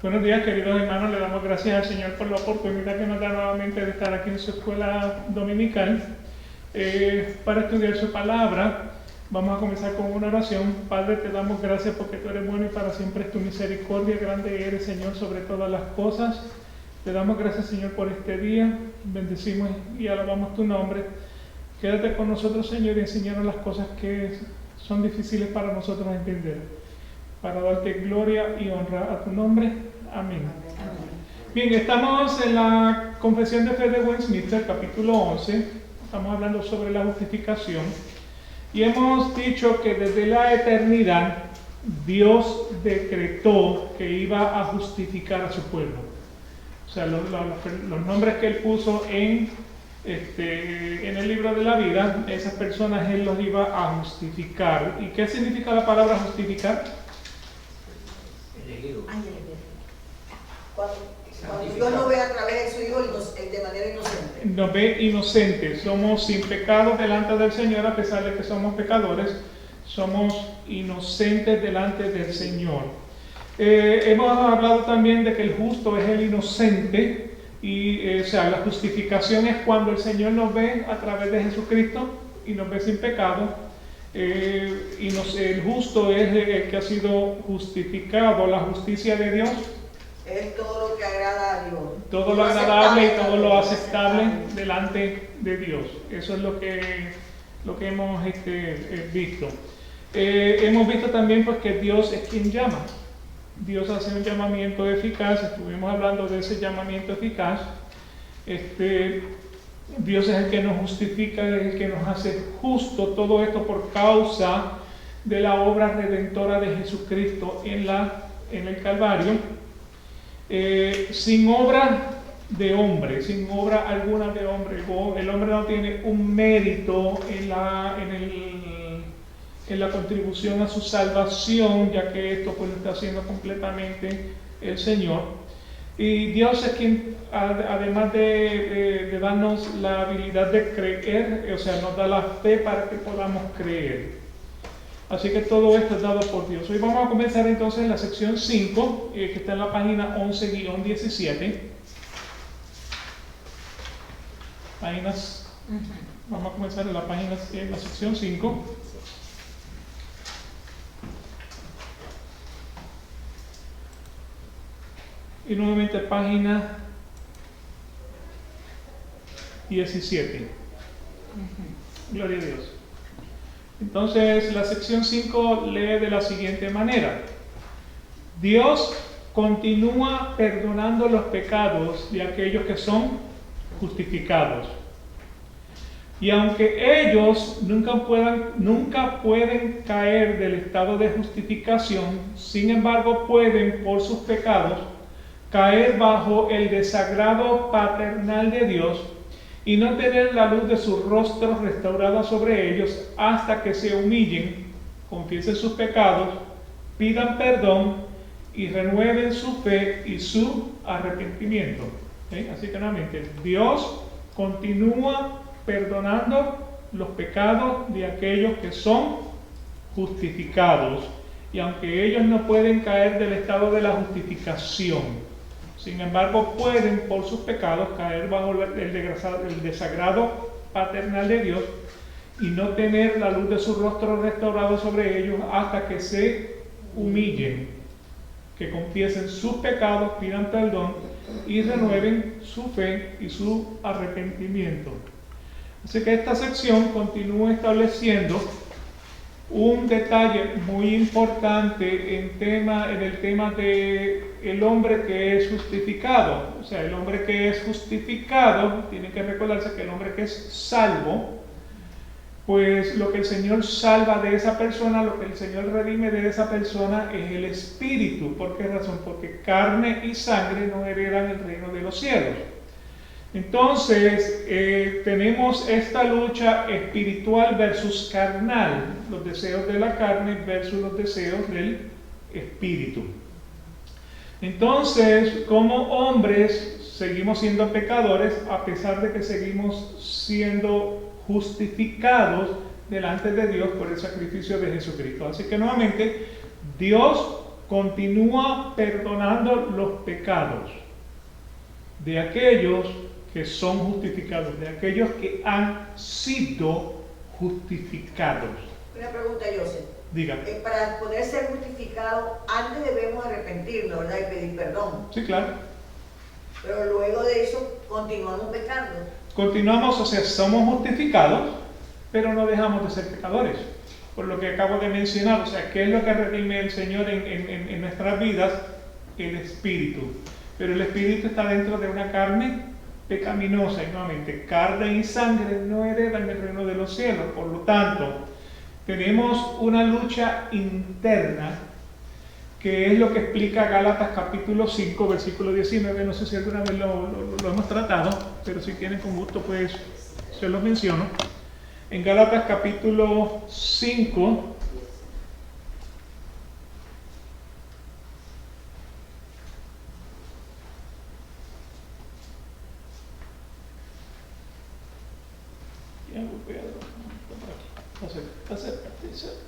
Buenos días, queridos hermanos. Le damos gracias al Señor por la oportunidad que nos da nuevamente de estar aquí en su escuela dominical para estudiar su palabra. Vamos a comenzar con una oración. Padre, te damos gracias porque tú eres bueno y para siempre es tu misericordia. Grande eres, Señor, sobre todas las cosas. Te damos gracias, Señor, por este día. Bendecimos y alabamos tu nombre. Quédate con nosotros, Señor, y enséñanos las cosas que son difíciles para nosotros entender, para darte gloria y honra a tu nombre. Amén. Bien, estamos en la Confesión de Fe de Westminster, capítulo 11. Estamos hablando sobre la justificación. Y hemos dicho que desde la eternidad Dios decretó que iba a justificar a su pueblo. O sea, los nombres que Él puso en el libro de la vida, esas personas Él los iba a justificar. ¿Y qué significa la palabra justificar? Elegido. Cuando Dios nos ve a través de su Hijo de manera inocente. Nos ve inocentes, somos sin pecado delante del Señor, a pesar de que somos pecadores, somos inocentes delante del Señor. Hemos hablado también de que el justo es el inocente, y o sea, la justificación es cuando el Señor nos ve a través de Jesucristo y nos ve sin pecado. El justo es el que ha sido justificado. La justicia de Dios es todo lo que agrada a Dios. Todo lo agradable y todo lo aceptable delante de Dios. Eso es lo que hemos visto. Hemos visto también pues, que Dios es quien llama. Dios hace un llamamiento eficaz. Estuvimos hablando de ese llamamiento eficaz. Dios es el que nos justifica, es el que nos hace justo. Todo esto por causa de la obra redentora de Jesucristo en el Calvario. Sin obra de hombre, sin obra alguna de hombre. El hombre no tiene un mérito en la contribución a su salvación, ya que esto pues lo está haciendo completamente el Señor. Y Dios es quien, además de darnos la habilidad de creer, o sea, nos da la fe para que podamos creer. Así que todo esto es dado por Dios. Hoy vamos a comenzar entonces en la sección 5, que está en la página 11-17. Vamos a comenzar en la sección 5. Y nuevamente página 17. Gloria a Dios. Entonces, la sección 5 lee de la siguiente manera. Dios continúa perdonando los pecados de aquellos que son justificados. Y aunque ellos nunca pueden caer del estado de justificación, sin embargo pueden, por sus pecados, caer bajo el desagrado paternal de Dios y no tener la luz de su rostro restaurada sobre ellos hasta que se humillen, confiesen sus pecados, pidan perdón y renueven su fe y su arrepentimiento. Así que nuevamente, Dios continúa perdonando los pecados de aquellos que son justificados, y aunque ellos no pueden caer del estado de la justificación, sin embargo, pueden por sus pecados caer bajo el desagrado paternal de Dios y no tener la luz de su rostro restaurado sobre ellos hasta que se humillen, que confiesen sus pecados, pidan perdón y renueven su fe y su arrepentimiento. Así que esta sección continúa estableciendo un detalle muy importante en el tema de el hombre que es justificado. O sea, el hombre que es justificado, tiene que recordarse que el hombre que es salvo, pues lo que el Señor salva de esa persona, lo que el Señor redime de esa persona es el espíritu. ¿Por qué razón? Porque carne y sangre no heredan el reino de los cielos. Entonces, tenemos esta lucha espiritual versus carnal, los deseos de la carne versus los deseos del espíritu. Entonces, como hombres, seguimos siendo pecadores a pesar de que seguimos siendo justificados delante de Dios por el sacrificio de Jesucristo. Así que nuevamente, Dios continúa perdonando los pecados de aquellos que son justificados, de aquellos que han sido justificados. Una pregunta, Joseph. Diga. Para poder ser justificado, antes debemos arrepentirnos, ¿verdad? Y pedir perdón. Sí, claro. Pero luego de eso, continuamos pecando. Continuamos, o sea, somos justificados, pero no dejamos de ser pecadores. Por lo que acabo de mencionar, o sea, ¿qué es lo que redime el Señor en nuestras vidas? El Espíritu. Pero el Espíritu está dentro de una carne pecaminosa, y nuevamente, carne y sangre no heredan el reino de los cielos. Por lo tanto, tenemos una lucha interna, que es lo que explica Gálatas capítulo 5, versículo 19. No sé si alguna vez lo hemos tratado, pero si tienen con gusto, pues se los menciono. En Gálatas capítulo 5,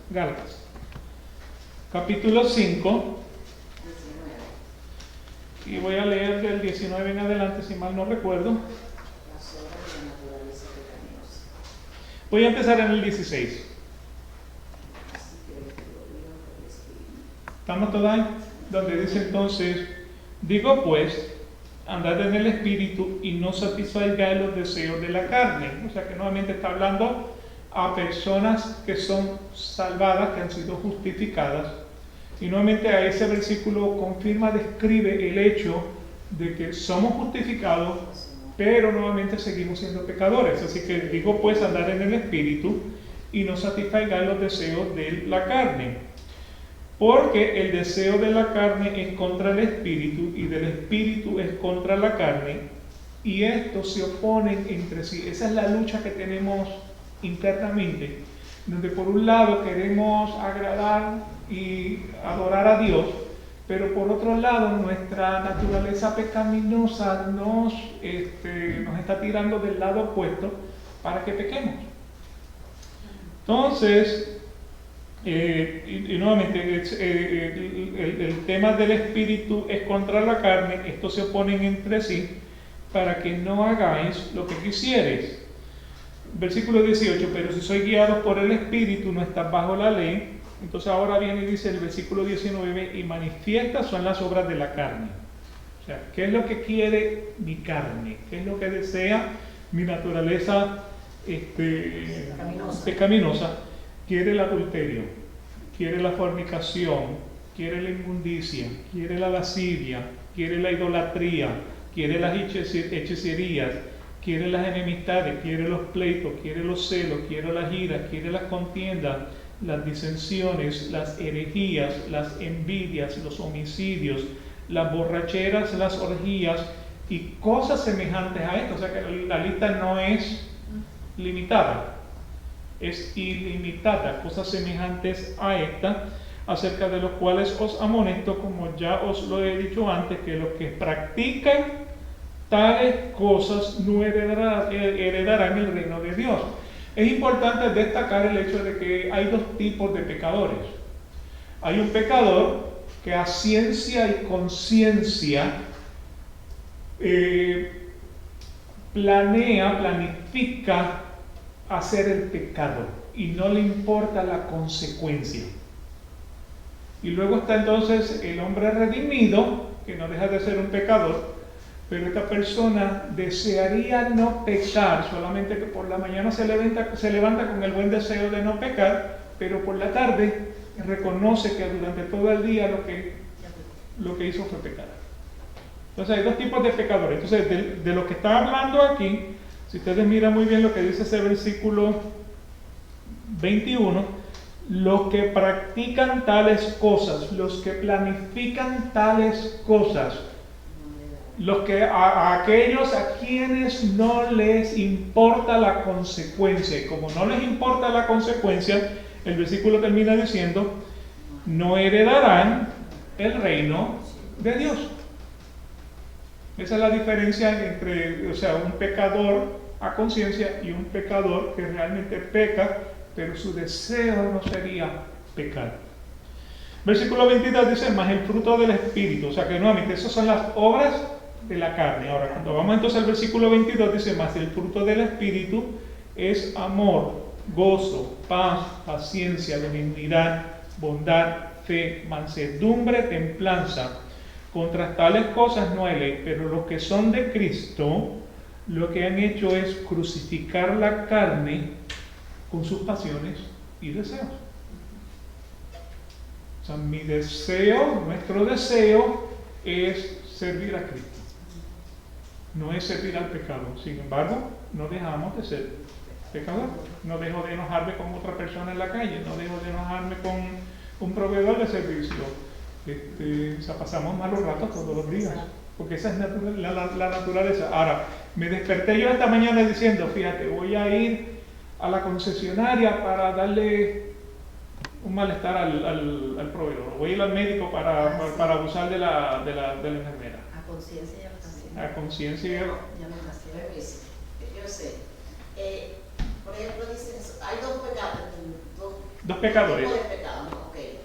Gálatas capítulo 5, y voy a leer del 19 en adelante, si mal no recuerdo. Voy a empezar en el 16. ¿Estamos todos ahí? Donde dice entonces, digo pues, andad en el Espíritu y no satisfagáis los deseos de la carne. O sea que nuevamente está hablando a personas que son salvadas, que han sido justificadas. Y nuevamente a ese versículo confirma, describe el hecho de que somos justificados, pero nuevamente seguimos siendo pecadores. Así que digo pues, andar en el Espíritu y no satisfagáis los deseos de la carne. Porque el deseo de la carne es contra el Espíritu y del Espíritu es contra la carne, y estos se oponen entre sí. Esa es la lucha que tenemos internamente, donde por un lado queremos agradar y adorar a Dios, pero por otro lado nuestra naturaleza pecaminosa nos está tirando del lado opuesto para que pequemos. Entonces, y nuevamente, el tema del Espíritu es contra la carne, estos se oponen entre sí para que no hagáis lo que quisiereis. Versículo 18, pero si sois guiados por el Espíritu, no estás bajo la ley. Entonces ahora viene y dice el versículo 19, y manifiestas son las obras de la carne. O sea, ¿qué es lo que quiere mi carne? ¿Qué es lo que desea mi naturaleza pecaminosa? Quiere el adulterio, quiere la fornicación, quiere la inmundicia, quiere la lascivia, quiere la idolatría, quiere las hechicerías, quiere las enemistades, quiere los pleitos, quiere los celos, quiere las iras, quiere las contiendas, las disensiones, las herejías, las envidias, los homicidios, las borracheras, las orgías y cosas semejantes a esto. O sea que la lista no es limitada, es ilimitada, cosas semejantes a esta, acerca de los cuales os amonesto, como ya os lo he dicho antes, que los que practican tales cosas no heredarán el reino de Dios. Es importante destacar el hecho de que hay dos tipos de pecadores. Hay un pecador que a ciencia y conciencia planifica hacer el pecado y no le importa la consecuencia. Y luego está entonces el hombre redimido, que no deja de ser un pecador, pero esta persona desearía no pecar, solamente que por la mañana se levanta con el buen deseo de no pecar, pero por la tarde reconoce que durante todo el día lo que hizo fue pecar. Entonces hay dos tipos de pecadores. Entonces de lo que está hablando aquí, si ustedes miran muy bien lo que dice ese versículo 21, los que practican tales cosas, los que planifican tales cosas, a aquellos a quienes no les importa la consecuencia. Y como no les importa la consecuencia, el versículo termina diciendo, no heredarán el reino de Dios. Esa es la diferencia entre, un pecador a conciencia y un pecador que realmente peca, pero su deseo no sería pecar. Versículo 22 dice, más el fruto del Espíritu. O sea que nuevamente, esas son las obras de la carne. Ahora, cuando vamos entonces al versículo 22, dice, más el fruto del Espíritu es amor, gozo, paz, paciencia, benignidad, bondad, fe, mansedumbre, templanza. Contra tales cosas no hay ley, pero los que son de Cristo, lo que han hecho es crucificar la carne con sus pasiones y deseos. O sea, mi deseo, nuestro deseo es servir a Cristo. No es servir al pecado. Sin embargo, no dejamos de ser pecador. No dejo de enojarme con otra persona en la calle. No dejo de enojarme con un proveedor de servicio. O sea, pasamos malos ratos todos los días. Porque esa es la naturaleza. Ahora, me desperté yo esta mañana diciendo, fíjate, voy a ir a la concesionaria para darle un malestar al proveedor. Voy a ir al médico para abusar de la enfermera. A conciencia ya lo está haciendo. A conciencia. Ya lo está haciendo. Yo sé. Por ejemplo, dicen, hay dos pecados. Dos pecadores. Dos tipos de pecados, ¿no? Okay.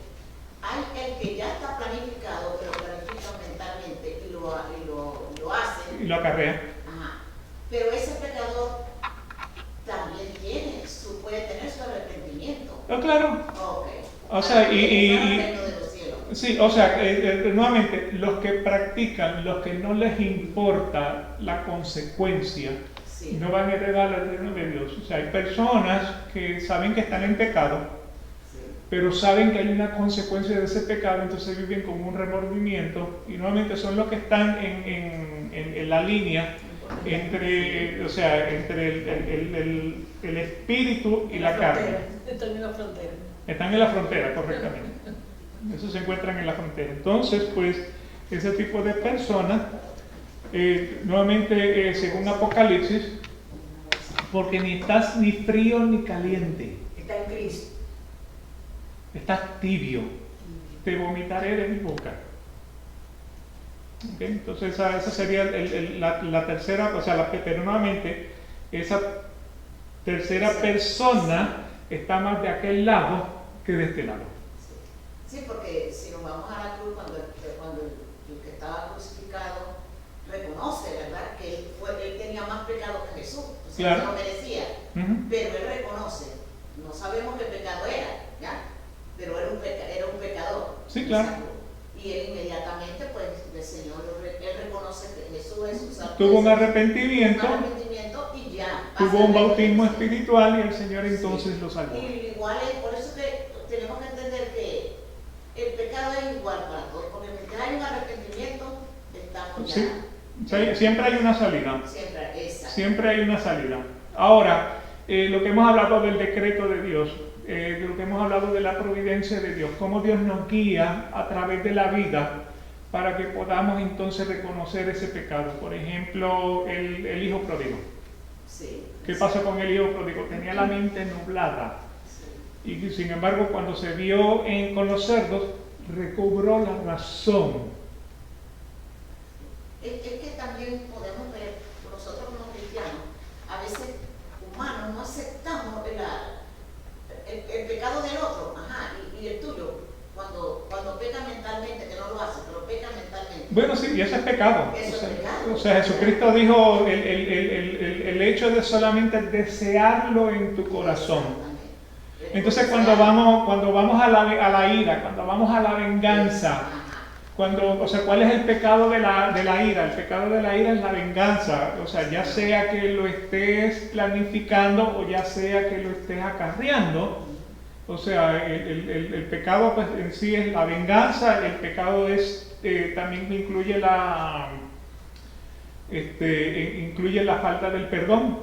Hay el que ya está planificado, pero planifica mentalmente y lo hace. Y lo acarrea. Ajá. Pero ese pecador también puede tener su arrepentimiento. Claro. Okay. O sea, sí, o sea, nuevamente, los que practican, los que no les importa la consecuencia, sí, no van a heredar el reino de Dios. O sea, hay personas que saben que están en pecado, sí, pero saben que hay una consecuencia de ese pecado, entonces viven con un remordimiento, y nuevamente son los que están en la línea entre, o sea, entre el espíritu y la carne. Están en la frontera. Están en la frontera, correctamente. Eso se encuentran en la frontera. Entonces, pues, ese tipo de personas, nuevamente, según Apocalipsis, porque ni estás ni frío ni caliente. Está en Cristo. Estás tibio. Te vomitaré de mi boca. ¿Okay? Entonces, esa sería la tercera, o sea, pero nuevamente, esa tercera persona está más de aquel lado que de este lado. sí, porque si nos vamos a la cruz, cuando el que estaba crucificado reconoce, ¿verdad?, que él tenía más pecado que Jesús, o sea, claro, no lo merecía, pero él reconoce, no sabemos qué pecado era, ¿ya? Pero era un pecador. Sí, claro. Y él inmediatamente, pues, el Señor, él reconoce que Jesús es su Salvador. Tuvo un arrepentimiento Y ya. Tuvo un bautismo espiritual y el Señor entonces lo salvó. Y igual es, por eso que tenemos que entender que el pecado es igual para todos, porque mientras hay un arrepentimiento, estamos ya. Sí, siempre hay una salida. Siempre hay una salida. Ahora, lo que hemos hablado del decreto de Dios, de lo que hemos hablado de la providencia de Dios, cómo Dios nos guía a través de la vida para que podamos entonces reconocer ese pecado. Por ejemplo, el hijo pródigo. Sí. ¿Qué pasó con el hijo pródigo? Tenía la mente nublada. Sí. Y sin embargo, cuando se vio con los cerdos, recobró la razón. Es que también podemos ver, nosotros como cristianos, a veces humanos no aceptamos el pecado del otro, y el tuyo, cuando peca mentalmente, que no lo hace, pero peca mentalmente. Bueno, sí, y eso es pecado. Eso es pecado. O sea, Jesucristo dijo el hecho de solamente desearlo en tu corazón. Entonces cuando vamos a la ira, cuando vamos a la venganza, o sea, ¿cuál es el pecado de la ira? El pecado de la ira es la venganza, o sea, ya sea que lo estés planificando o ya sea que lo estés acarreando. O sea, el pecado pues en sí es la venganza, el pecado también incluye la falta del perdón.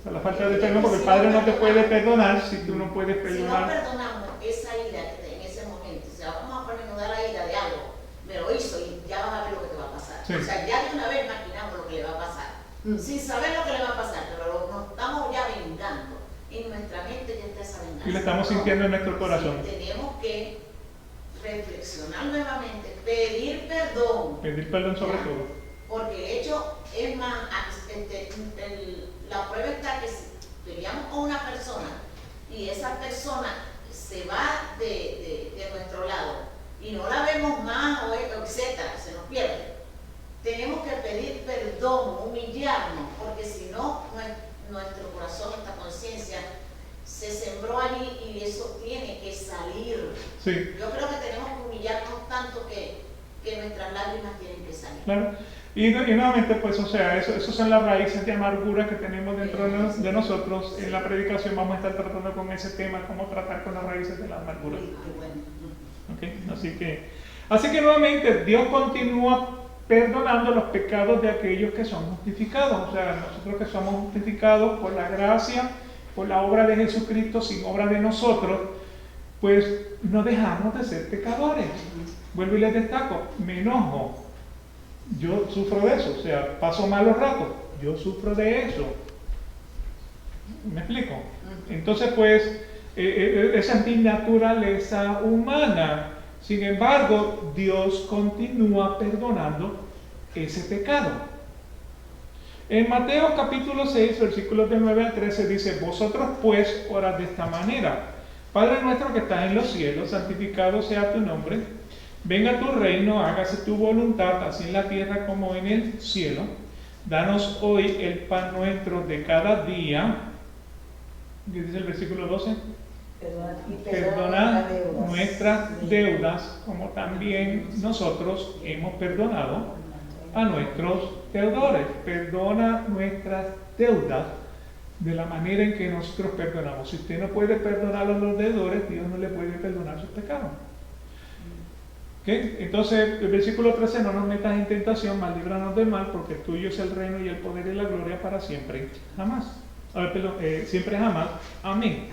O sea, la falta del perdón, porque el Padre no te puede perdonar si tú no puedes perdonar. Si no perdonamos esa ira en ese momento, o sea, vamos a perdonar la ira de algo, me lo hizo y ya vas a ver lo que te va a pasar. Sí. O sea, ya de una vez imaginamos lo que le va a pasar, sin saber lo que le va a pasar, pero nos estamos ya vengando. En nuestra mente ya está esa venganza. Y lo estamos sintiendo en nuestro corazón. Sí, tenemos que reflexionar nuevamente, pedir perdón. Pedir perdón sobre todo. Porque el hecho es más, la prueba está que si peleamos con una persona y esa persona se va de nuestro lado tiene que salir. Sí. Yo creo que tenemos que humillarnos tanto que nuestras lágrimas tienen que salir. Claro. Y nuevamente, pues, o sea, eso son las raíces de amargura que tenemos dentro de nosotros. En la predicación vamos a estar tratando con ese tema, cómo tratar con las raíces de la amargura. ¿Okay? Así que nuevamente, Dios continúa perdonando los pecados de aquellos que son justificados. O sea, nosotros que somos justificados por la gracia, por la obra de Jesucristo, sin obra de nosotros, pues no dejamos de ser pecadores. Vuelvo y les destaco, me enojo. Yo sufro de eso, o sea, paso malos ratos, yo sufro de eso. ¿Me explico? Entonces, pues, esa es mi naturaleza humana. Sin embargo, Dios continúa perdonando ese pecado. En Mateo capítulo 6, versículos del 9 al 13 dice: vosotros pues orad de esta manera: Padre nuestro que estás en los cielos, santificado sea tu nombre. Venga tu reino, hágase tu voluntad, así en la tierra como en el cielo. Danos hoy el pan nuestro de cada día. ¿Qué dice el versículo 12? Perdona nuestras deudas, como también nosotros hemos perdonado a nuestros deudores. Perdona nuestras deudas de la manera en que nosotros perdonamos. Si usted no puede perdonar a los deudores, Dios no le puede perdonar sus pecados. ¿Okay? Entonces, el versículo 13: no nos metas en tentación, mas líbranos del mal, porque tuyo es el reino y el poder y la gloria para siempre, jamás. Siempre jamás. Amén.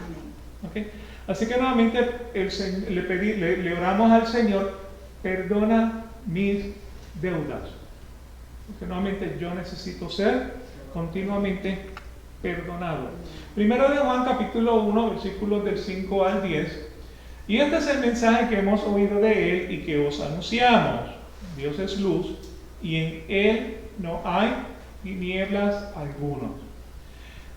¿Okay? Así que nuevamente le oramos al Señor: perdona mis deudas. Porque nuevamente yo necesito ser continuamente perdonado. Primero de Juan capítulo 1, versículos del 5 al 10. Y este es el mensaje que hemos oído de Él y que os anunciamos. Dios es luz y en Él no hay tinieblas algunas.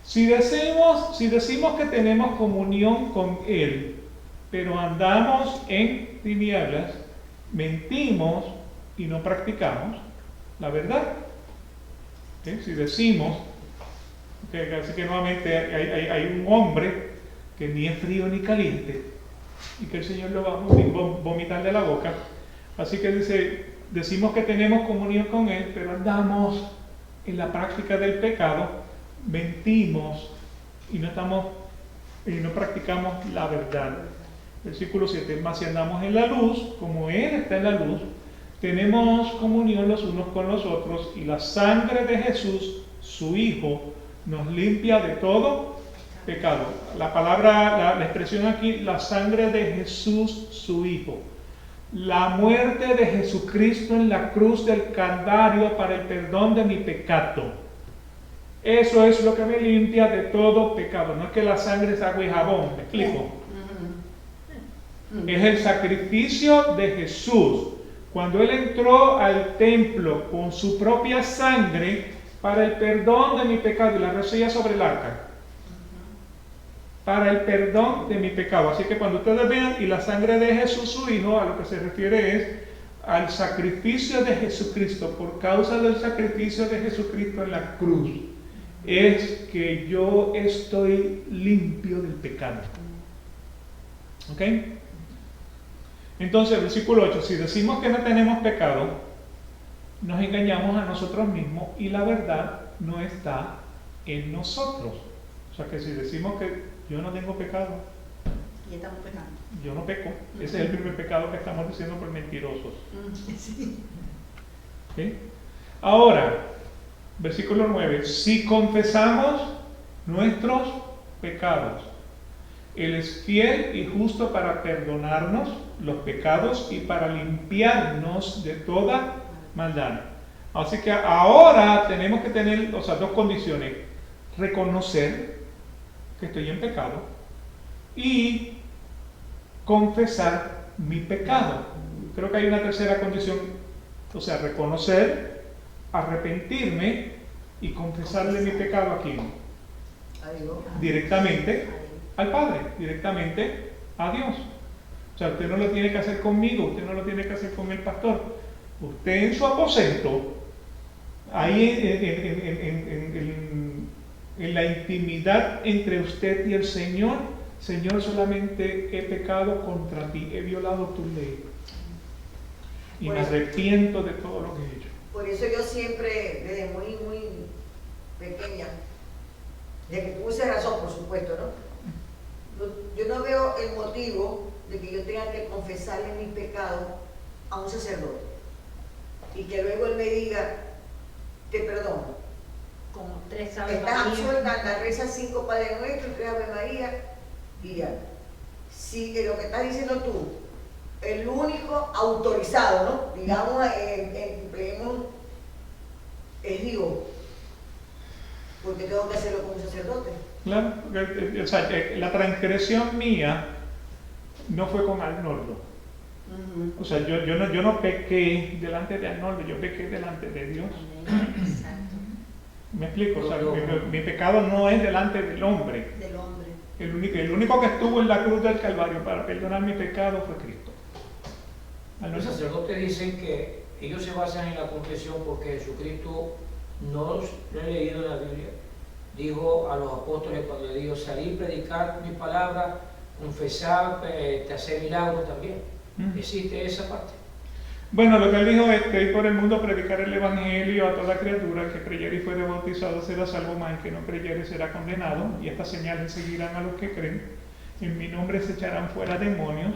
Si decimos que tenemos comunión con Él, pero andamos en tinieblas, mentimos y no practicamos la verdad. ¿Okay? Si decimos, así que nuevamente hay un hombre que ni es frío ni caliente, y que el Señor lo va a vomitar de la boca. Así que decimos que tenemos comunión con Él, pero andamos en la práctica del pecado, mentimos y no practicamos la verdad. Versículo 7: mas si andamos en la luz, como Él está en la luz, tenemos comunión los unos con los otros, y la sangre de Jesús, su Hijo, nos limpia de todo pecado. La expresión aquí, la sangre de Jesús, su Hijo. La muerte de Jesucristo en la cruz del Calvario para el perdón de mi pecado. Eso es lo que me limpia de todo pecado. No es que la sangre es agua y jabón, ¿me explico? Es el sacrificio de Jesús. Cuando Él entró al templo con su propia sangre para el perdón de mi pecado, y la recibía sobre el arca. Para el perdón de mi pecado. Así que cuando ustedes vean y la sangre de Jesús su Hijo, a lo que se refiere es al sacrificio de Jesucristo. Por causa del sacrificio de Jesucristo en la cruz, es que yo estoy limpio del pecado. ¿Ok? Entonces, versículo 8: si decimos que no tenemos pecado, nos engañamos a nosotros mismos y la verdad no está en nosotros. O sea que si decimos que yo no tengo pecado, Y estamos pecando. yo no peco. Ese es el primer pecado que estamos diciendo por mentirosos. Sí. ¿Sí? Ahora, versículo 9: si confesamos nuestros pecados, Él es fiel y justo para perdonarnos los pecados y para limpiarnos de toda maldad. Así que ahora tenemos que tener, dos condiciones: reconocer que estoy en pecado y confesar mi pecado. Creo que hay una tercera condición, o sea, reconocer, arrepentirme y confesarle mi pecado a quién. Directamente al Padre, directamente a Dios. O sea, usted no lo tiene que hacer conmigo, usted no lo tiene que hacer con el pastor. Usted en su aposento, ahí en la intimidad entre usted y el Señor, Señor, solamente he pecado contra ti, he violado tu ley. Y me arrepiento de todo lo que he hecho. Por eso yo siempre, desde muy, muy pequeña, de que tuve razón, por supuesto, ¿no? Yo no veo el motivo de que yo tenga que confesarle mi pecado a un sacerdote y que luego él me diga, te perdono. Como 3 Ave Estás María. absurda, reza 5 Padre Nuestro, 3 Ave María y ya. Si lo que estás diciendo tú, el único autorizado, ¿no? Digamos, es Dios, porque tengo que hacerlo como un sacerdote. Claro, porque, o sea, la transgresión mía no fue con Arnoldo. O sea, yo no pequé delante de Arnoldo, yo pequé delante de Dios. Exacto. ¿Me explico? O sea, mi pecado no es delante del hombre. Del hombre. El único que estuvo en la cruz del Calvario para perdonar mi pecado fue Cristo. Los sacerdotes dicen que ellos se basan en la confesión porque Jesucristo, no lo he leído en la Biblia, dijo a los apóstoles cuando le dijo, salí, predicar mi palabra, confesar, te hacer milagros también. ¿Existe esa parte? Bueno, lo que él dijo es que ir por el mundo predicar el evangelio a toda criatura, el que creyere y fuere bautizado será salvo, mas el que no creyere será condenado, y estas señales seguirán a los que creen. En mi nombre se echarán fuera demonios,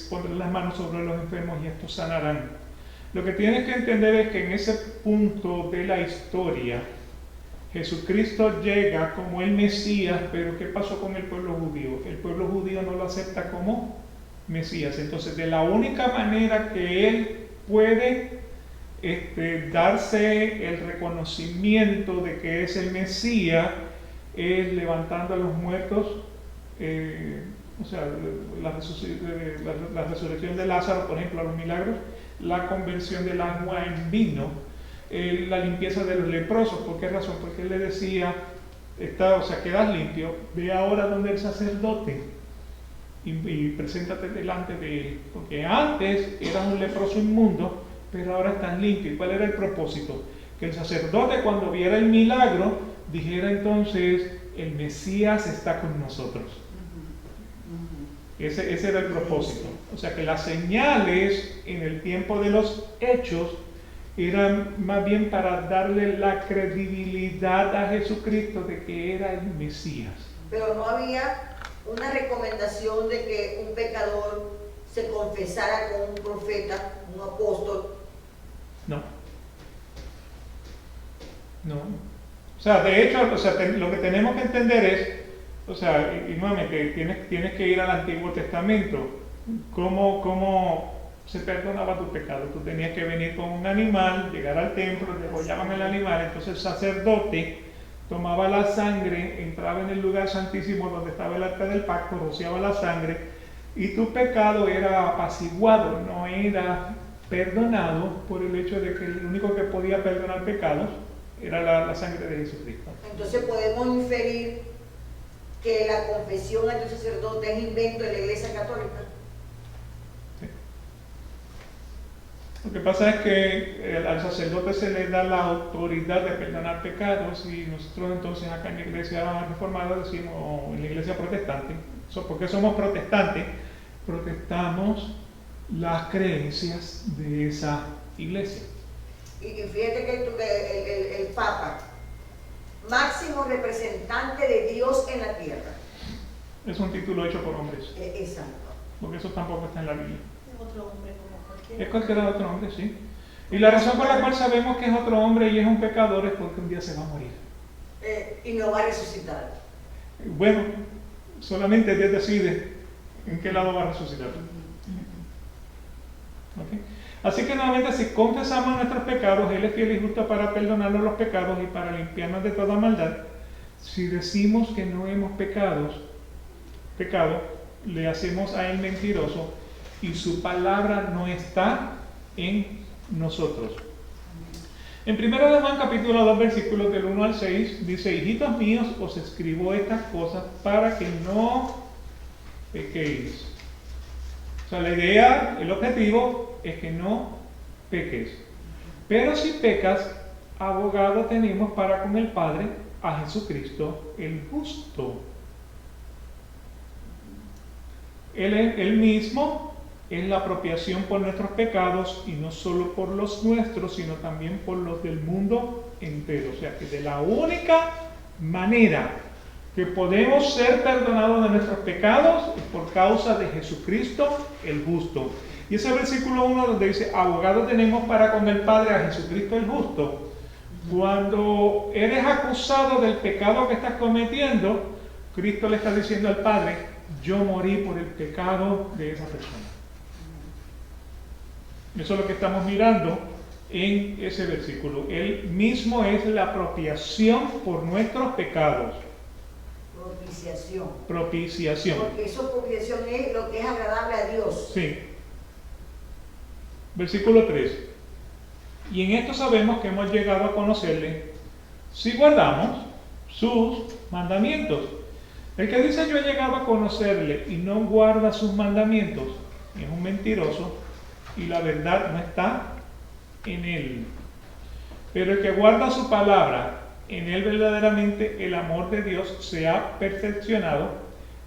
pondrán las manos sobre los enfermos y estos sanarán. Lo que tienes que entender es que en ese punto de la historia, Jesucristo llega como el Mesías, pero ¿qué pasó con el pueblo judío? El pueblo judío no lo acepta como Mesías. Entonces, de la única manera que él puede darse el reconocimiento de que es el Mesías es levantando a los muertos, o sea, la resurrección de Lázaro, por ejemplo, a los milagros, la conversión del agua en vino, la limpieza de los leprosos. ¿Por qué razón? Porque él le decía, quedas limpio, ve ahora donde el sacerdote y preséntate delante de él, porque antes eras un leproso inmundo, pero ahora estás limpio. ¿Y cuál era el propósito? Que el sacerdote, cuando viera el milagro, dijera entonces, el Mesías está con nosotros. Ese era el propósito. O sea que las señales en el tiempo de los hechos eran más bien para darle la credibilidad a Jesucristo de que era el Mesías. Pero no había una recomendación de que un pecador se confesara con un profeta, un apóstol. No. O sea, de hecho, lo que tenemos que entender es, y nuevamente, tienes que ir al Antiguo Testamento. ¿Cómo se perdonaba tu pecado? Tú tenías que venir con un animal, llegar al templo, degollaban el animal, entonces el sacerdote tomaba la sangre, entraba en el lugar santísimo donde estaba el arca del pacto, rociaba la sangre y tu pecado era apaciguado, no era perdonado por el hecho de que el único que podía perdonar pecados era la sangre de Jesucristo. Entonces podemos inferir que la confesión ante el sacerdote es invento de la Iglesia Católica. Sí. Lo que pasa es que al sacerdote se le da la autoridad de perdonar pecados y nosotros entonces acá en la Iglesia Reformada decimos, o en la Iglesia Protestante, ¿por qué somos protestantes? Protestamos las creencias de esa iglesia. Y fíjate que el Papa, máximo representante de Dios en la tierra. Es un título hecho por hombres. Exacto. Porque eso tampoco está en la Biblia. Es otro hombre como cualquiera. Es cualquier otro hombre, sí. Y la razón por la cual sabemos que es otro hombre y es un pecador es porque un día se va a morir. Y no va a resucitar. Bueno, solamente Dios decide en qué lado va a resucitar. ¿Okay? Así que nuevamente, si confesamos nuestros pecados, Él es fiel y justo para perdonarnos los pecados y para limpiarnos de toda maldad. Si decimos que no hemos pecado, le hacemos a Él mentiroso y su palabra no está en nosotros. En 1 Juan capítulo 2 versículos del 1 al 6 dice: hijitos míos, os escribo estas cosas para que no pequéis. O sea, la idea, el objetivo es que no peques. Pero si pecas, abogado tenemos para con el Padre, a Jesucristo el justo. Él mismo es la apropiación por nuestros pecados, y no solo por los nuestros, sino también por los del mundo entero. O sea que de la única manera que podemos ser perdonados de nuestros pecados es por causa de Jesucristo el justo. Y ese versículo 1 donde dice, abogado tenemos para con el Padre a Jesucristo el justo. Cuando eres acusado del pecado que estás cometiendo, Cristo le está diciendo al Padre, yo morí por el pecado de esa persona. Eso es lo que estamos mirando en ese versículo. Él mismo es la apropiación por nuestros pecados. Propiciación. Porque eso propiciación es lo que es agradable a Dios. Sí. Versículo 3. Y en esto sabemos que hemos llegado a conocerle si guardamos sus mandamientos. El que dice yo he llegado a conocerle y no guarda sus mandamientos es un mentiroso y la verdad no está en él. Pero el que guarda su palabra, en él verdaderamente el amor de Dios se ha perfeccionado.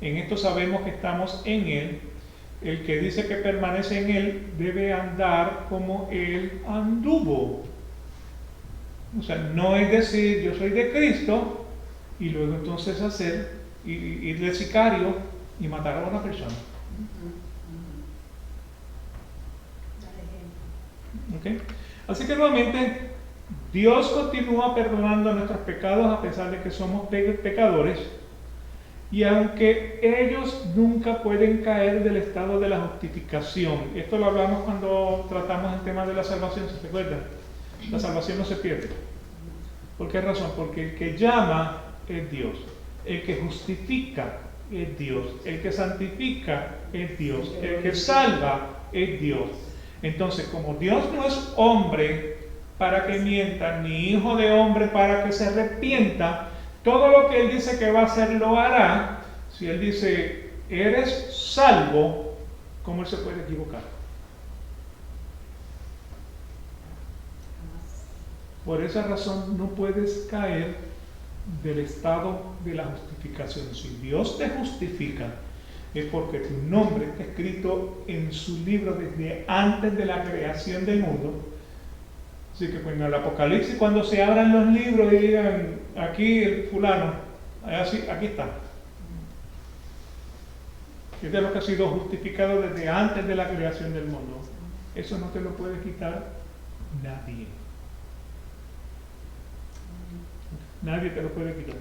En esto sabemos que estamos en él. El que dice que permanece en él debe andar como él anduvo. O sea, no es decir yo soy de Cristo y luego entonces ir de sicario y matar a una persona. ¿Okay? Así que nuevamente Dios continúa perdonando nuestros pecados a pesar de que somos pecadores, y aunque ellos nunca pueden caer del estado de la justificación. Esto lo hablamos cuando tratamos el tema de la salvación, ¿se recuerdan? La salvación no se pierde. ¿Por qué razón? Porque el que llama es Dios, el que justifica es Dios, el que santifica es Dios, el que salva es Dios. Entonces, como Dios no es hombre para que mienta, ni hijo de hombre para que se arrepienta, todo lo que Él dice que va a hacer lo hará. Si Él dice, eres salvo, ¿cómo Él se puede equivocar? Por esa razón no puedes caer del estado de la justificación. Si Dios te justifica, es porque tu nombre está escrito en su libro desde antes de la creación del mundo. Así que pues, en el Apocalipsis, cuando se abran los libros y digan, aquí el fulano, aquí está. Es de lo que ha sido justificado desde antes de la creación del mundo. Eso no te lo puede quitar nadie. Nadie te lo puede quitar.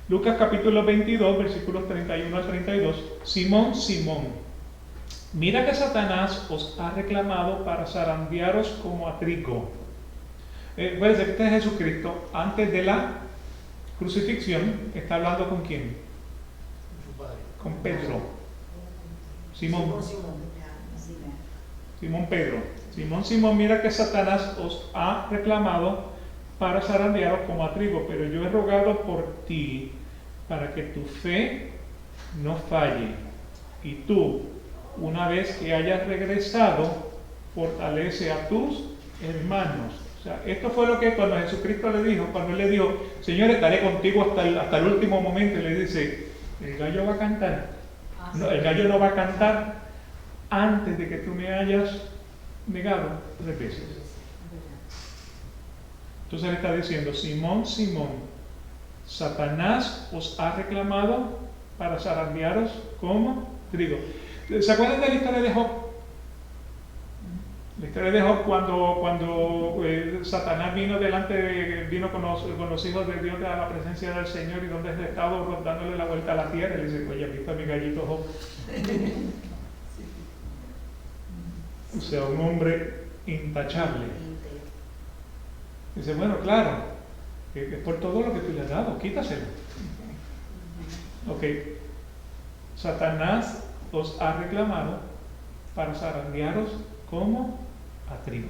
Lucas capítulo 22, versículos 31 al 32. Simón, Simón, mira que Satanás os ha reclamado para zarandearos como a trigo. Puede ser que este es Jesucristo antes de la crucifixión. ¿Está hablando con quién? Con Pedro. Simón Pedro. Simón, mira que Satanás os ha reclamado para zarandearos como a trigo, pero yo he rogado por ti para que tu fe no falle, y tú, una vez que hayas regresado, fortalece a tus hermanos. O sea, esto fue lo que cuando Jesucristo le dijo, cuando Él le dijo, Señor, estaré contigo hasta el último momento, y le dice, el gallo va a cantar. No, el gallo no va a cantar antes de que tú me hayas negado 3 veces. Entonces Él está diciendo, Simón, Simón, Satanás os ha reclamado para zarandearos como trigo. ¿Se acuerdan de la historia de Job? La historia de Job cuando Satanás vino con los hijos de Dios a la presencia del Señor, y donde él estaba dándole la vuelta a la tierra, y le dice, oye, aquí está mi gallito Job. O sea, un hombre intachable. Dice, bueno, claro, es por todo lo que tú le has dado, quítaselo. Ok, Satanás os ha reclamado para zarandearos como a trigo.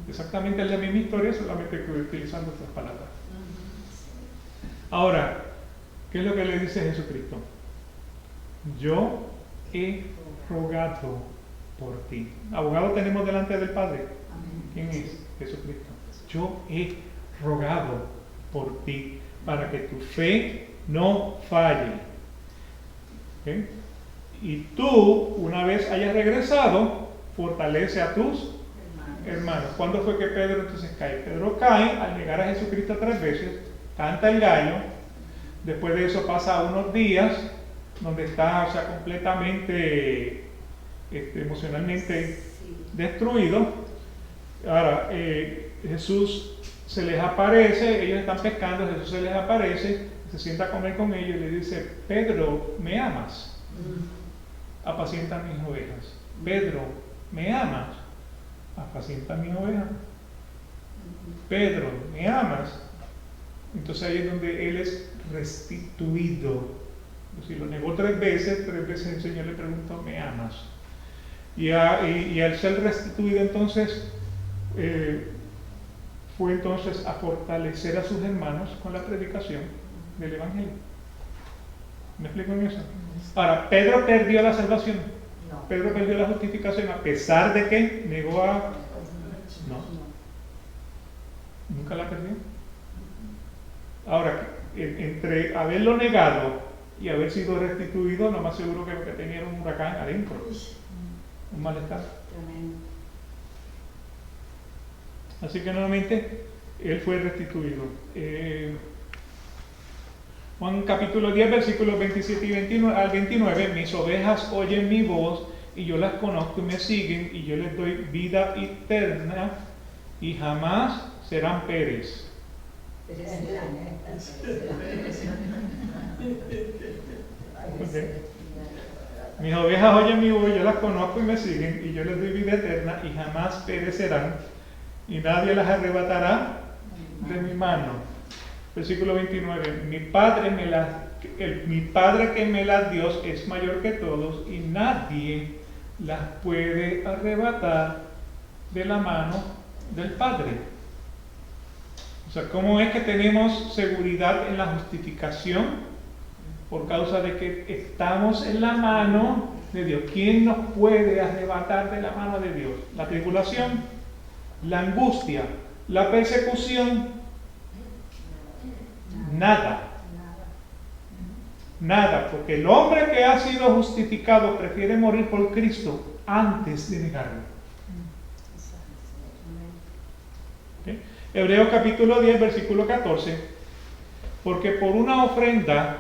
Exactamente la misma historia, solamente que utilizando estas palabras. Ahora, ¿qué es lo que le dice Jesucristo? Yo he rogado por ti. Abogado tenemos delante del Padre. ¿Quién es? Jesucristo. Yo he rogado por ti para que tu fe no falle. ¿Okay? Y tú, una vez hayas regresado, fortalece a tus hermanos. ¿Cuándo fue que Pedro entonces cae? Pedro cae al negar a Jesucristo 3 veces, canta el gallo, después de eso pasa unos días donde está, o sea, completamente emocionalmente destruido. Ahora, Jesús se les aparece, ellos están pescando, Jesús se les aparece, se sienta a comer con ellos y le dice: Pedro, ¿me amas? Apacienta mis ovejas. Pedro, ¿me amas? Apacienta mis ovejas. Pedro, ¿me amas? Entonces ahí es donde él es restituido. Si lo negó 3 veces el Señor le preguntó: ¿me amas? Y al ser restituido entonces fue entonces a fortalecer a sus hermanos con la predicación del Evangelio. ¿Me explico en eso? Ahora, Pedro perdió la salvación. Pedro perdió la justificación a pesar de que negó a... No. Nunca la perdió. Ahora, entre haberlo negado y haber sido restituido, lo más seguro que lo que tenía era un huracán adentro. Un malestar. Así que nuevamente él fue restituido. Juan capítulo 10, versículos 27 y 29, al 29, mis ovejas oyen mi voz y yo las conozco y me siguen y yo les doy vida eterna y jamás serán peres. Okay. Mis ovejas oyen mi voz, yo las conozco y me siguen y yo les doy vida eterna y jamás perecerán y nadie las arrebatará de mi mano. Versículo 29, mi Padre que me las dio es mayor que todos y nadie las puede arrebatar de la mano del Padre. O sea, ¿cómo es que tenemos seguridad en la justificación? Por causa de que estamos en la mano de Dios. ¿Quién nos puede arrebatar de la mano de Dios? La tribulación, la angustia, la persecución. Nada. Nada, porque el hombre que ha sido justificado prefiere morir por Cristo antes de negarlo. ¿Okay? Hebreos capítulo 10, versículo 14. Porque por una ofrenda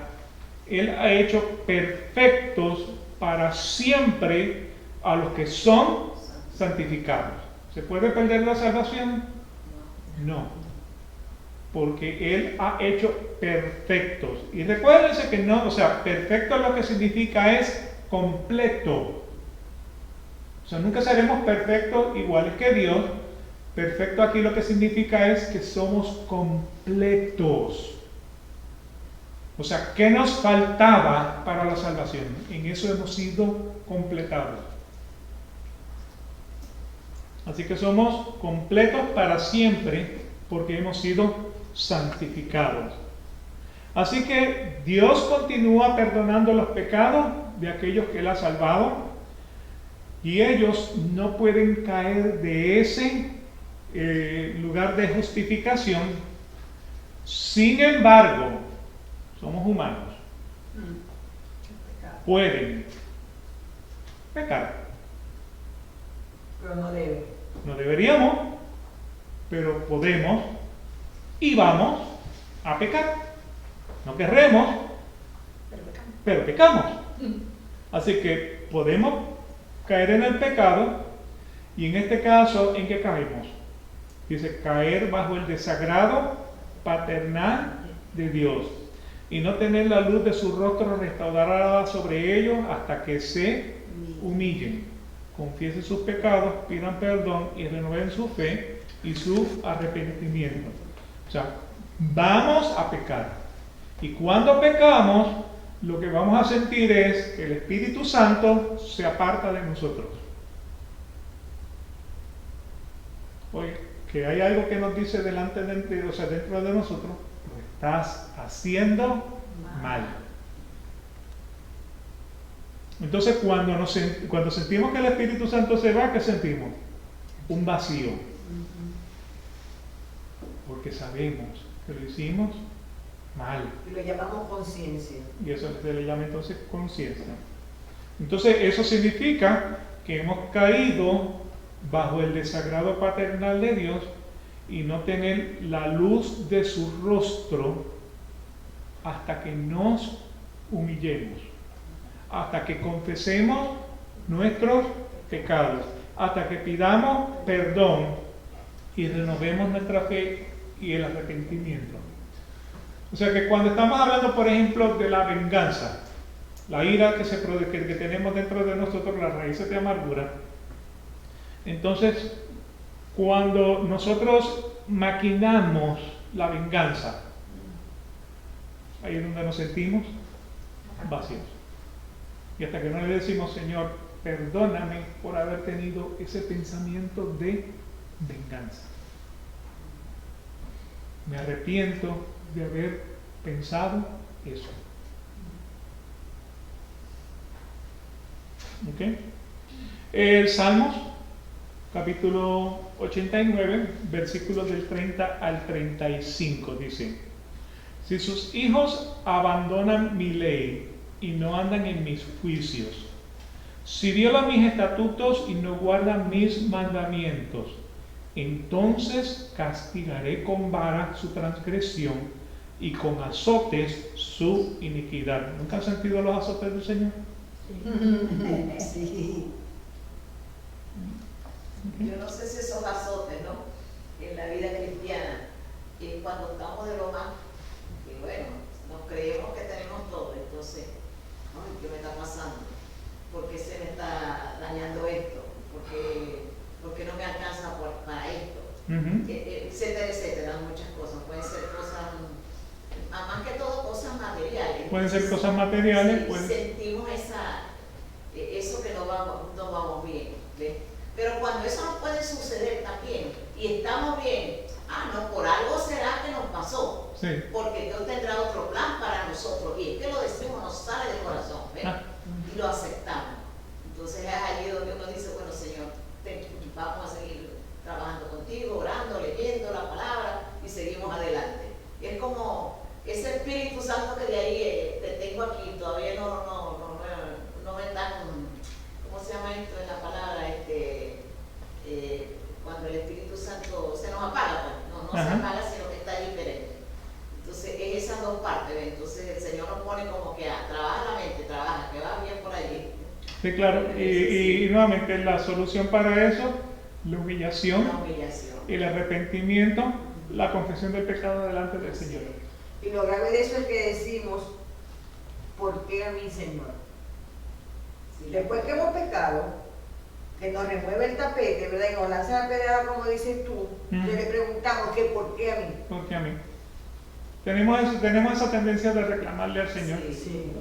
Él ha hecho perfectos para siempre a los que son santificados. ¿Se puede perder la salvación? No. Porque Él ha hecho perfectos. Y recuérdense que no, o sea, perfecto lo que significa es completo. O sea, nunca seremos perfectos iguales que Dios. Perfecto aquí lo que significa es que somos completos. O sea, ¿qué nos faltaba para la salvación? En eso hemos sido completados. Así que somos completos para siempre porque hemos sido santificados. Así que Dios continúa perdonando los pecados de aquellos que Él ha salvado y ellos no pueden caer de ese lugar de justificación. Sin embargo, somos humanos. Pueden pecar. Pero no debe. No deberíamos, pero podemos y vamos a pecar. No querremos, pero pecamos. Así que podemos caer en el pecado y en este caso, ¿en qué caemos? Dice, caer bajo el desagrado paternal de Dios y no tener la luz de su rostro restaurada sobre ellos hasta que se humillen, confiesen sus pecados, pidan perdón y renueven su fe y su arrepentimiento. O sea, vamos a pecar. Y cuando pecamos, lo que vamos a sentir es que el Espíritu Santo se aparta de nosotros. Oye, que hay algo que nos dice dentro de nosotros, lo estás haciendo mal. Entonces, cuando sentimos que el Espíritu Santo se va, ¿qué sentimos? Un vacío. Porque sabemos que lo hicimos mal. Y lo llamamos conciencia. Y eso se le llama entonces conciencia. Entonces eso significa que hemos caído bajo el desagrado paternal de Dios y no tener la luz de su rostro hasta que nos humillemos, hasta que confesemos nuestros pecados, hasta que pidamos perdón y renovemos nuestra fe y el arrepentimiento. O sea que cuando estamos hablando, por ejemplo, de la venganza, la ira que tenemos dentro de nosotros, las raíces de amargura, entonces cuando nosotros maquinamos la venganza, ahí es donde nos sentimos vacíos. Y hasta que no le decimos, Señor, perdóname por haber tenido ese pensamiento de venganza. Me arrepiento de haber pensado eso. ¿Ok? El Salmos, capítulo 89, versículos del 30 al 35, dice: si sus hijos abandonan mi ley y no andan en mis juicios, si violan mis estatutos y no guardan mis mandamientos, entonces castigaré con vara su transgresión y con azotes su iniquidad. ¿Nunca han sentido los azotes del Señor? Sí. Yo no sé si esos azotes, ¿no? En la vida cristiana, cuando estamos de lo más, y bueno, nos creemos que tenemos todo, entonces, ay, ¿qué me está pasando? ¿Por qué se me está dañando esto? ¿Por qué no me alcanza para esto? Etcétera, etcétera, muchas cosas. Pueden ser cosas, más que todo cosas materiales. Pueden ser cosas materiales. Sí, sentimos eso que no vamos bien, ¿ves? Pero cuando eso no puede suceder también, y estamos bien, no, por algo será que nos pasó. Sí. Porque Dios tendrá otro plan para nosotros. Y es que lo decimos, nos sale del corazón, ¿ves? Y lo aceptamos. Entonces es allí donde uno dice, bueno, Señor, vamos a seguir trabajando contigo, orando, leyendo la palabra y seguimos adelante. Es como ese Espíritu Santo que de ahí te tengo aquí, todavía no me dan, ¿cómo se llama esto en la palabra? Cuando el Espíritu Santo se nos apaga, pues, no se apaga, sino que está diferente. Entonces es esas dos partes, ¿ves? Entonces el Señor nos pone como que trabaja la mente, trabaja, que va bien por allí. Sí, claro, y nuevamente la solución para eso, la humillación, el arrepentimiento, la confesión del pecado delante del Señor. Y lo grave de eso es que decimos, ¿por qué a mí, Señor? Sí. Después que hemos pecado, que nos remueve el tapete, ¿verdad? Y nos lanza la pedrada, como dices tú, le preguntamos que ¿por qué a mí? ¿Por qué a mí? Tenemos esa tendencia de reclamarle al Señor. Sí.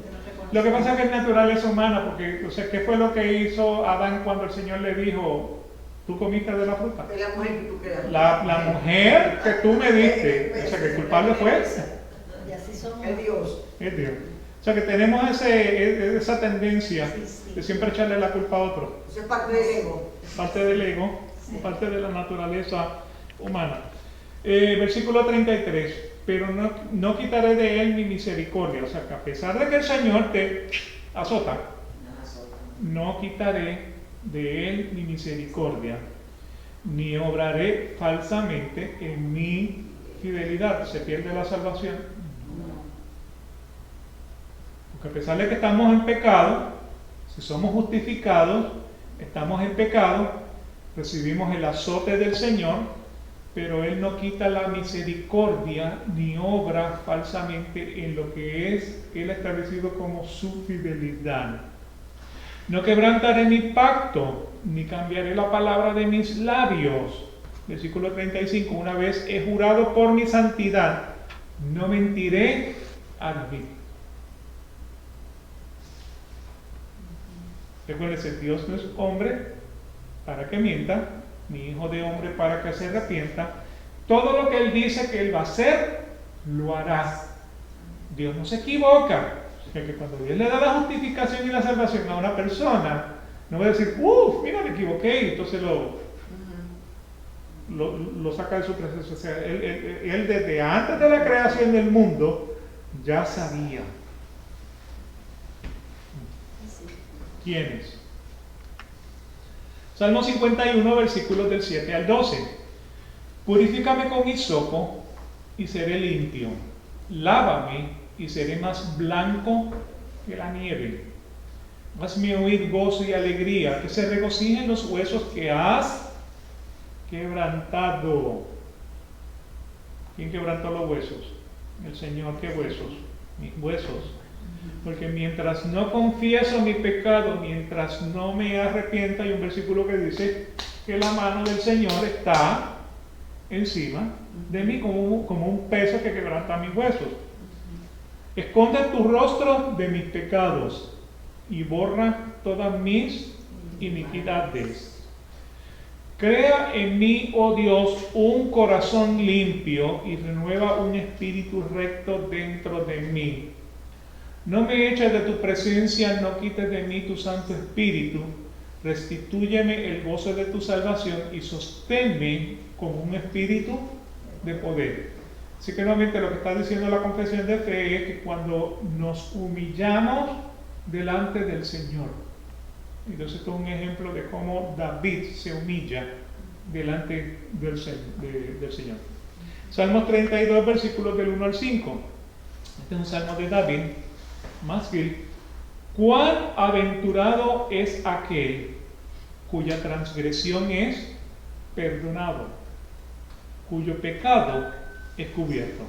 Lo que pasa es que es naturaleza humana, porque, o sea, ¿qué fue lo que hizo Adán cuando el Señor le dijo, tú comiste de la fruta? Es la mujer que tú creas. La mujer que tú me diste, o sea, que el culpable fue Y así somos. Es Dios. es Dios. O sea, que tenemos esa tendencia de siempre echarle la culpa a otro. Eso es parte del ego. Parte del ego, parte de la naturaleza humana. Versículo 33. Pero no quitaré de él mi misericordia. O sea, que a pesar de que el Señor te azota, no quitaré de él mi misericordia, ni obraré falsamente en mi fidelidad. ¿Se pierde la salvación? Porque a pesar de que estamos en pecado, si somos justificados, estamos en pecado, recibimos el azote del Señor, pero Él no quita la misericordia ni obra falsamente en lo que es Él establecido como su fidelidad. No quebrantaré mi pacto, ni cambiaré la palabra de mis labios. Versículo 35. Una vez he jurado por mi santidad, no mentiré a David. Recuérdense, Dios no es hombre para que mienta, ni hijo de hombre para que se arrepienta. Todo lo que Él dice que Él va a hacer, lo hará. Dios no se equivoca. O sea que cuando Dios le da la justificación y la salvación a una persona, no va a decir, mira, me equivoqué, y entonces lo saca de su presencia. O sea, él desde antes de la creación del mundo ya sabía. ¿Quiénes? Salmo 51, versículos del 7 al 12. Purifícame con hisopo y seré limpio. Lávame y seré más blanco que la nieve. Hazme oír gozo y alegría, que se regocijen los huesos que has quebrantado. ¿Quién quebrantó los huesos? El Señor. ¿Qué huesos? Mis huesos. Porque mientras no confieso mi pecado, mientras no me arrepiento, hay un versículo que dice que la mano del Señor está encima de mí como un peso que quebranta mis huesos. Esconde tu rostro de mis pecados y borra todas mis iniquidades. Crea en mí, oh Dios, un corazón limpio y renueva un espíritu recto dentro de mí. No me eches de tu presencia, no quites de mí tu Santo Espíritu. Restitúyeme el gozo de tu salvación y sosténme con un espíritu de poder. Así que nuevamente lo que está diciendo la confesión de fe es que cuando nos humillamos delante del Señor, entonces esto es un ejemplo de cómo David se humilla delante del Señor. Salmos 32, versículos del 1 al 5. Este es un salmo de David. Más bien, cuán aventurado es aquel cuya transgresión es perdonado, cuyo pecado es cubierto.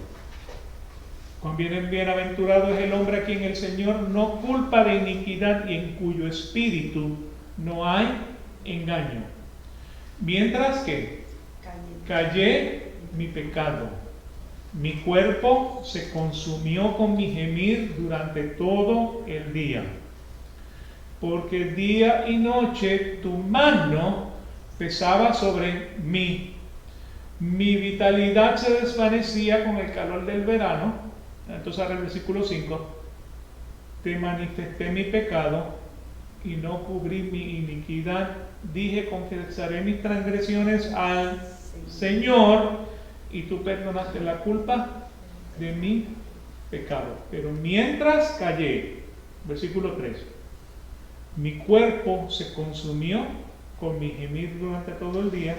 Cuán bienaventurado es el hombre a quien el Señor no culpa de iniquidad y en cuyo espíritu no hay engaño. Mientras que callé mi pecado, mi cuerpo se consumió con mi gemir durante todo el día. Porque día y noche tu mano pesaba sobre mí. Mi vitalidad se desvanecía con el calor del verano. Entonces ahora el versículo 5. Te manifesté mi pecado y no cubrí mi iniquidad. Dije, confesaré mis transgresiones al Señor y tú perdonaste la culpa de mi pecado. Pero mientras callé, versículo 3, mi cuerpo se consumió con mi gemir durante todo el día,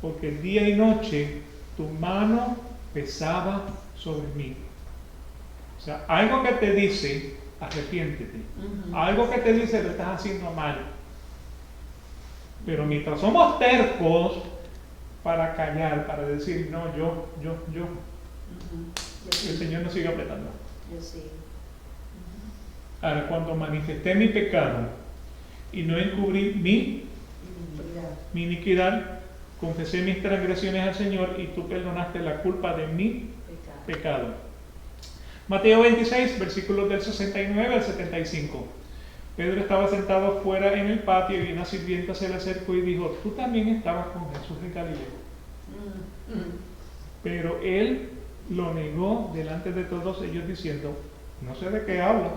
porque día y noche tu mano pesaba sobre mí. O sea, algo que te dice, arrepiéntete. Algo que te dice, lo estás haciendo mal. Pero mientras somos tercos para callar, para decir, no, yo, el Señor nos sigue apretando. Ahora, cuando manifesté mi pecado y no encubrí mi iniquidad, confesé mis transgresiones al Señor y tú perdonaste la culpa de mi pecado. Mateo 26, versículos del 69 al 75. Pedro estaba sentado fuera en el patio y una sirvienta se le acercó y dijo, tú también estabas con Jesús de Galilea. Pero él lo negó delante de todos ellos diciendo, no sé de qué hablas.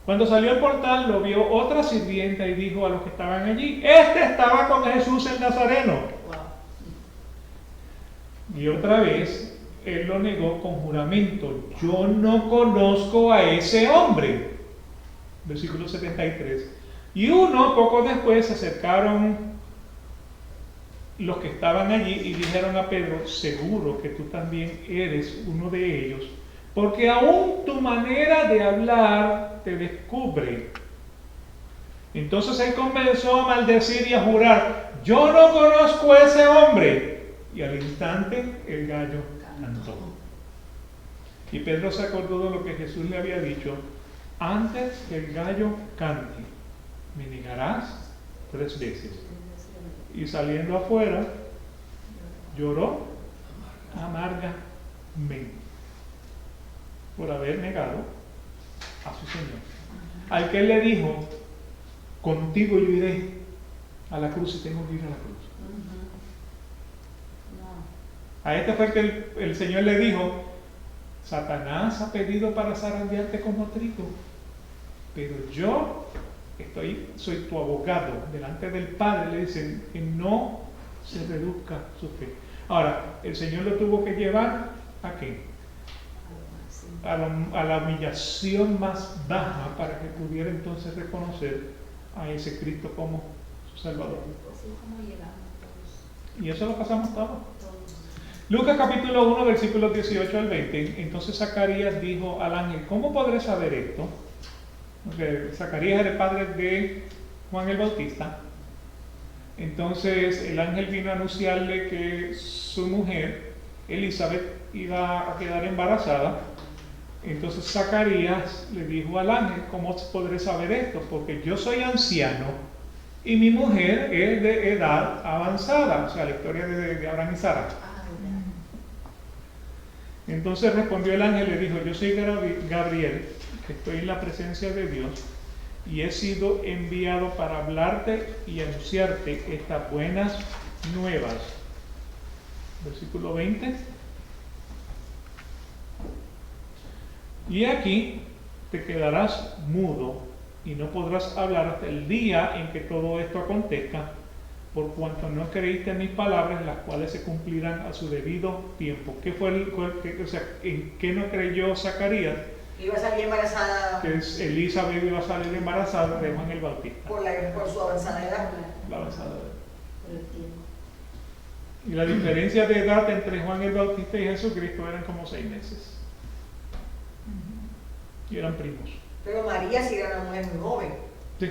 Cuando salió al portal lo vio otra sirvienta y dijo a los que estaban allí, este estaba con Jesús el Nazareno. Y otra vez él lo negó con juramento, yo no conozco a ese hombre. Versículo 73. Y poco después se acercaron los que estaban allí y dijeron a Pedro, seguro que tú también eres uno de ellos, porque aún tu manera de hablar te descubre. Entonces él comenzó a maldecir y a jurar, yo no conozco a ese hombre. Y al instante el gallo cantó. Y Pedro se acordó de lo que Jesús le había dicho, antes que el gallo cante, me negarás 3 veces. Y saliendo afuera, lloró amargamente por haber negado a su Señor. Al que él le dijo, contigo yo iré a la cruz y tengo que ir a la cruz. A este fue el que el Señor le dijo, Satanás ha pedido para zarandearte como trigo, pero yo soy tu abogado delante del Padre. Le dicen que no se reduzca su fe. Ahora, el Señor lo tuvo que llevar ¿a qué? a la humillación más baja para que pudiera entonces reconocer a ese Cristo como su Salvador. Así como llegamos todos. Y eso lo pasamos todo. Todos. Lucas capítulo 1, versículos 18 al 20. Entonces Zacarías dijo al ángel, ¿cómo podré saber esto? Porque Zacarías era el padre de Juan el Bautista. Entonces el ángel vino a anunciarle que su mujer, Elizabeth, iba a quedar embarazada. Entonces Zacarías le dijo al ángel, ¿cómo podré saber esto? Porque yo soy anciano y mi mujer es de edad avanzada. O sea, la historia de Abraham y Sara. Ah, Entonces respondió el ángel y le dijo, yo soy Gabriel, que estoy en la presencia de Dios y he sido enviado para hablarte y anunciarte estas buenas nuevas. Versículo 20. Y aquí te quedarás mudo y no podrás hablar hasta el día en que todo esto acontezca, por cuanto no creíste en mis palabras, las cuales se cumplirán a su debido tiempo. ¿Qué fue en qué no creyó Zacarías? Iba a salir embarazada Que Elizabeth iba a salir embarazada de Juan el Bautista. por su avanzada edad. La avanzada edad. por el tiempo. Y la diferencia de edad entre Juan el Bautista y Jesucristo eran como 6 meses. Y eran primos. Pero María sí era una mujer muy joven. Sí.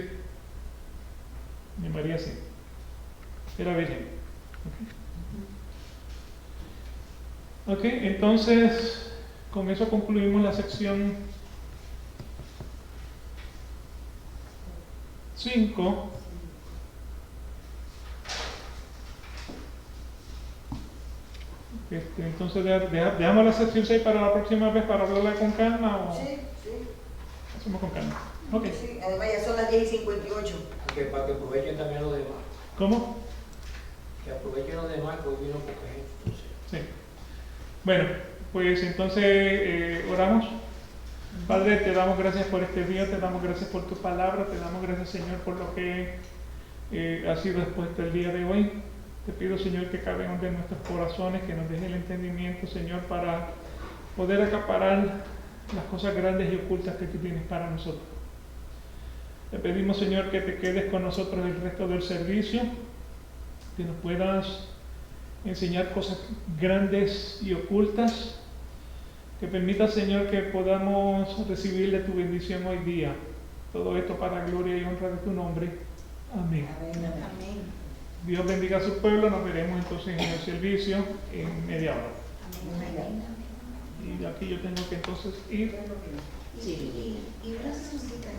Y María sí. Era virgen. Ok, entonces con eso concluimos la sección 5. Entonces dejamos la sección 6 para la próxima vez para hablarla con calma o Sí, sí. hacemos con calma. Ok. Sí, además ya son las 10:58. Para que aprovechen también los demás. ¿Cómo? Que aprovechen los demás, que hoy vino poca gente. Entonces. Sí. Bueno, pues entonces oramos. Padre, te damos gracias por este día, te damos gracias por tu palabra, te damos gracias, Señor, por lo que ha sido expuesto el día de hoy. Te pido, Señor, que cada uno de nuestros corazones, que nos deje el entendimiento, Señor, para poder acaparar las cosas grandes y ocultas que tú tienes para nosotros. Te pedimos, Señor, que te quedes con nosotros el resto del servicio, que nos puedas enseñar cosas grandes y ocultas, que permita, Señor, que podamos recibir de tu bendición hoy día. Todo esto para gloria y honra de tu nombre. Amén. Amén. Dios bendiga a su pueblo. Nos veremos entonces en el servicio en media hora. Amén. Amén. Y aquí yo tengo que entonces ir. Sí. Y una cosita,